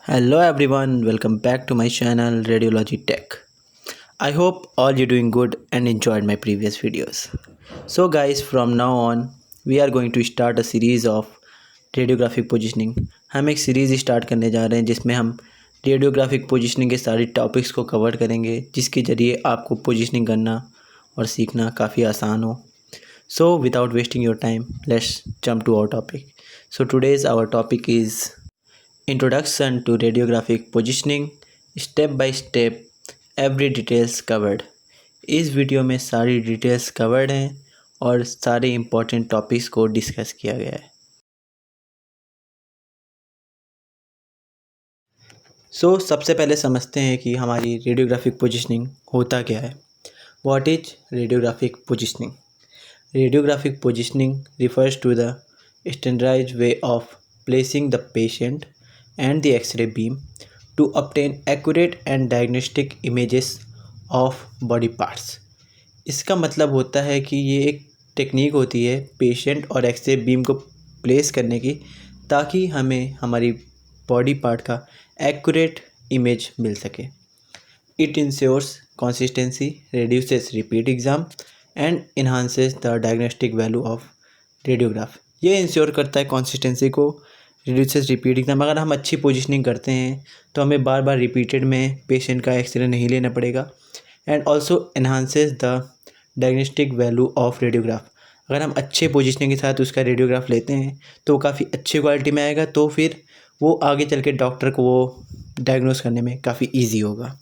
Hello everyone, welcome back to my channel Radiology Tech. I hope all you're doing good and enjoyed my previous videos. So guys, from now on we are going to start a series of radiographic positioning. हम एक series start करने जा रहे हैं जिसमें हम radiographic positioning के सारे टॉपिक्स को कवर करेंगे, जिसके ज़रिए आपको पोजीशनिंग करना और सीखना काफ़ी आसान हो. So without wasting your time, let's jump to our topic. So today's our topic is Introduction to Radiographic Positioning, step by step every details covered. इस वीडियो में सारी डिटेल्स कवर्ड हैं और सारे इम्पोर्टेंट टॉपिक्स को डिस्कस किया गया है. सबसे पहले समझते हैं कि हमारी रेडियोग्राफिक पोजीशनिंग होता क्या है. What is radiographic positioning? Radiographic positioning refers to the standardized way of placing the patient and the X-ray beam to obtain accurate and diagnostic images of body parts. इसका मतलब होता है कि ये एक टेक्निक होती है पेशेंट और एक्सरे बीम को प्लेस करने की, ताकि हमें हमारी बॉडी पार्ट का एक्यूरेट इमेज मिल सके. It ensures consistency, reduces repeat exam and enhances the diagnostic value of radiograph. ये इंश्योर करता है कंसिस्टेंसी को, रिड्यूसेस रिपीट एग्ज़ाम. अगर हम अच्छी पोजीशनिंग करते हैं तो हमें बार बार रिपीटेड में पेशेंट का एक्सरे नहीं लेना पड़ेगा. And also enhances the diagnostic value of radiograph. अगर हम अच्छे पोजीशनिंग के साथ उसका रेडियोग्राफ लेते हैं तो वो काफ़ी अच्छी क्वालिटी में आएगा, तो फिर वो आगे चल के डॉक्टर को वो डायग्नोस करने में काफ़ी ईजी होगा.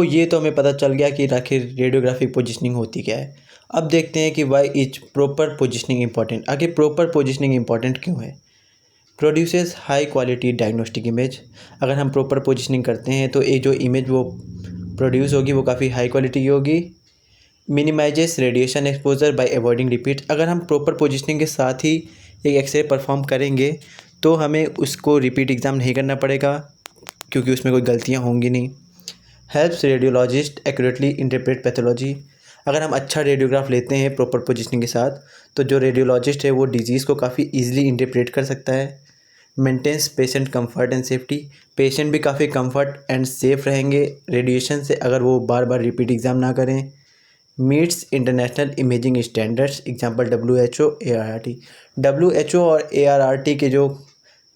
ये तो हमें पता चल गया कि आखिर रेडियोग्राफिक पोजीशनिंग होती क्या है. अब देखते हैं कि why is proper positioning important. आखिर प्रॉपर पोजीशनिंग इंपॉर्टेंट क्यों है? Produces high quality diagnostic image. अगर हम प्रॉपर पोजीशनिंग करते हैं तो ये जो इमेज वो प्रोड्यूस होगी वो काफ़ी हाई क्वालिटी की होगी. Minimises radiation exposure bye avoiding repeat. अगर हम प्रॉपर पोजीशनिंग के साथ ही एक एक्सरे परफॉर्म करेंगे तो हमें उसको रिपीट एग्ज़ाम नहीं करना पड़ेगा, क्योंकि उसमें कोई गलतियाँ होंगी नहीं. Helps radiologist accurately interpret pathology. अगर हम अच्छा रेडियोग्राफ लेते हैं प्रॉपर पोजीशनिंग के साथ तो जो रेडियोलॉजिस्ट है वो डिजीज़ को काफ़ी ईजिली इंटरप्रेट कर सकता है. Maintains patient comfort and safety. Patient भी काफ़ी कंफर्ट एंड सेफ रहेंगे रेडिएशन से अगर वो बार बार रिपीट एग्ज़ाम ना करें. Meets international imaging standards, example WHO, ARRT. WHO और ARRT के जो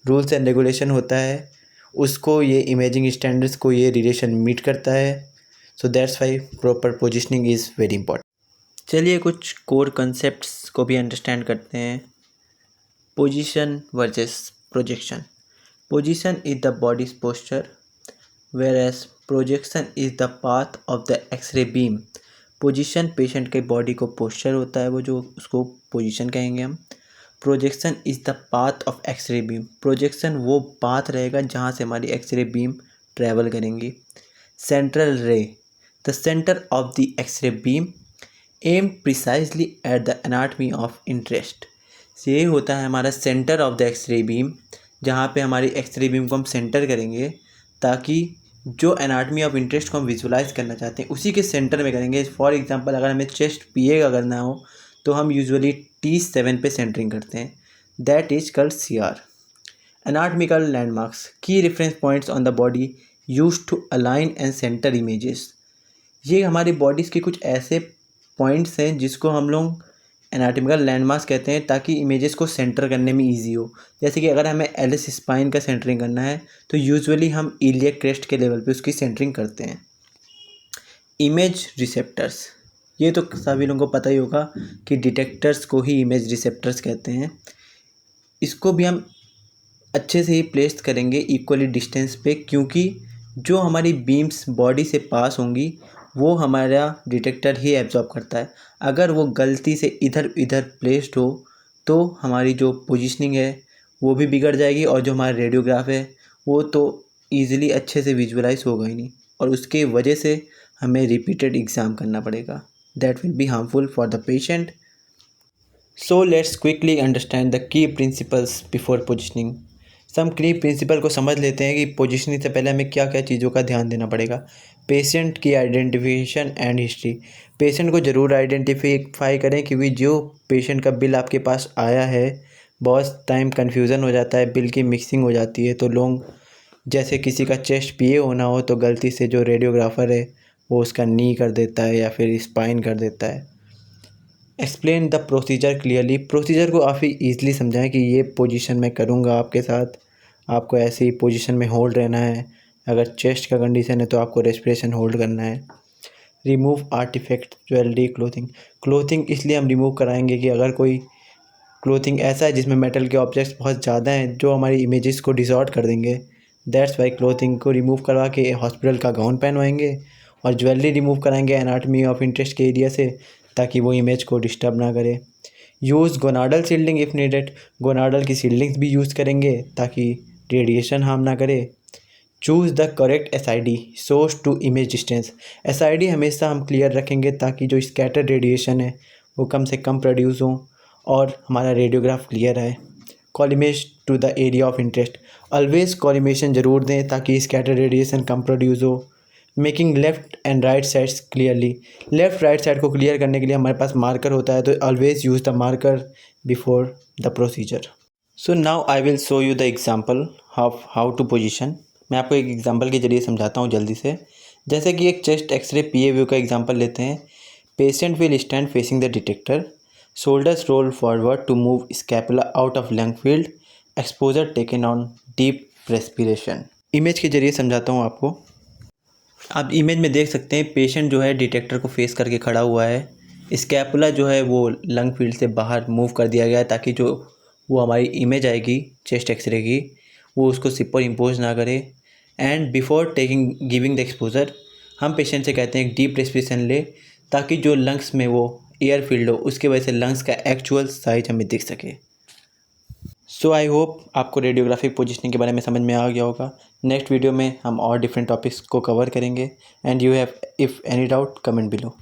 रूल्स एंड रेगुलेशन होता है उसको ये इमेजिंग स्टैंडर्ड्स को ये रिलेशन मीट करता है. So that's why proper positioning is very important. चलिए कुछ कोर कंसेप्ट्स को भी अंडरस्टैंड करते हैं. Position versus projection. Position is the body's posture, whereas projection is the path of the x ray beam. Position patient के body को posture होता है, वो जो उसको पोजीशन कहेंगे हम. Projection is the path of x ray beam. Projection वो पाथ रहेगा जहाँ से हमारी एक्सरे बीम ट्रैवल करेंगी. Central ray. The centre of the x ray beam aim precisely at the anatomy of interest. ये होता है हमारा centre of the x ray beam, जहाँ पे हमारी एक्सरे बीम को हम सेंटर करेंगे ताकि जो एनाटमी ऑफ इंटरेस्ट को हम विजुलाइज करना चाहते हैं उसी के सेंटर में करेंगे. फॉर एग्जांपल अगर हमें चेस्ट PA का करना हो तो हम यूजुअली T7 पे सेंटरिंग करते हैं. That is called CR. Anatomical landmarks. Key reference points on the body used to align and centre images. ये हमारी बॉडीज़ के कुछ ऐसे पॉइंट्स हैं जिसको हम लोग एनाटमिकल लैंडमार्क्स कहते हैं, ताकि इमेजेस को सेंटर करने में इजी हो. जैसे कि अगर हमें एलिस स्पाइन का सेंटरिंग करना है तो यूजुअली हम इलियक क्रेस्ट के लेवल पे उसकी सेंटरिंग करते हैं. Image receptors. ये तो सभी लोगों को पता ही होगा कि डिटेक्टर्स को ही इमेज रिसेप्टर्स कहते हैं. इसको भी हम अच्छे से ही प्लेस करेंगे इक्वली डिस्टेंस पे, क्योंकि जो हमारी बीम्स बॉडी से पास होंगी वो हमारा डिटेक्टर ही एब्जॉर्ब करता है. अगर वो गलती से इधर इधर प्लेस्ड हो तो हमारी जो पोजीशनिंग है वो भी बिगड़ जाएगी और जो हमारा रेडियोग्राफ है वो तो ईज़िली अच्छे से विजुअलाइज होगा ही नहीं, और उसके वजह से हमें रिपीटेड एग्ज़ाम करना पड़ेगा. That will be harmful for the patient. So let's quickly understand the key principles before positioning. Some key principle को समझ लेते हैं कि पोजीशनिंग से पहले हमें क्या क्या चीज़ों का ध्यान देना पड़ेगा. पेशेंट की आइडेंटिफिकेशन एंड हिस्ट्री. पेशेंट को ज़रूर आइडेंटिफाई करें, क्योंकि जो पेशेंट का बिल आपके पास आया है बहुत टाइम कन्फ्यूज़न हो जाता है, बिल की मिक्सिंग हो जाती है, तो लोग जैसे किसी का चेस्ट पीए होना हो तो गलती से जो रेडियोग्राफर है वो उसका नी कर देता है या फिर स्पाइन कर देता है। Explain the procedure clearly, procedure को काफ़ी ईजिली समझाएं कि ये पोजीशन मैं करूँगा आपके साथ, आपको ऐसी पोजीशन में होल्ड रहना है। अगर चेस्ट का कंडीशन है तो आपको रेस्पिरेशन होल्ड करना है। Remove artefact jewellery clothing, clothing इसलिए हम रिमूव कराएंगे कि अगर कोई क्लोथिंग ऐसा है जिसमें मेटल के ऑब्जेक्ट्स बहुत ज़्यादा हैं जो हमारी इमेजेस को डिसऑर्ट कर देंगे, दैट्स वाई क्लोथिंग को रिमूव करवा के हॉस्पिटल का गाउन पहनवाएंगे। और ज्वेलरी रिमूव कराएंगे एनाटमी ऑफ इंटरेस्ट के एरिया से ताकि वो इमेज को डिस्टर्ब ना करे। Use gonadal shielding if needed, gonadal की शील्डिंग्स भी यूज़ करेंगे ताकि रेडिएशन हार्म ना करे। Choose the correct SID source to image distance, SID हमेशा हम क्लियर रखेंगे ताकि जो स्कैटर्ड रेडिएशन है वो कम से कम प्रोड्यूस हो और हमारा रेडियोग्राफ क्लियर आए। Collimate to the area of interest, always collimation ज़रूर दें ताकि स्कैटर्ड रेडिएशन कम प्रोड्यूस हो। Marking left and right sides clearly, left right side को क्लियर करने के लिए हमारे पास मार्कर होता है तो always use the marker before the procedure. So now I will show you the example of how to position. मैं आपको एक एग्जाम्पल के जरिए समझाता हूँ जल्दी से। जैसे कि एक चेस्ट एक्सरे PA व्यू का एग्जाम्पल लेते हैं। Patient will stand facing the detector, shoulders roll forward to move scapula out of lung field, exposure taken on deep respiration. Image के जरिए समझाता हूँ आपको। आप इमेज में देख सकते हैं पेशेंट जो है डिटेक्टर को फेस करके खड़ा हुआ है। स्कैपुला जो है वो लंग फील्ड से बाहर मूव कर दिया गया है ताकि जो वो हमारी इमेज आएगी चेस्ट एक्सरे की वो उसको सुपर इम्पोज ना करे। And before taking giving the exposure हम पेशेंट से कहते हैं एक डीप रेस्पिरेशन ले ताकि जो लंग्स में वो एयर फील्ड हो उसके वजह से लंग्स का एक्चुअल साइज हमें दिख सके। सो आई होप आपको रेडियोग्राफिक पोजीशनिंग के बारे में समझ में आ गया होगा। नेक्स्ट वीडियो में हम और डिफरेंट टॉपिक्स को कवर करेंगे। And you have if any doubt comment below.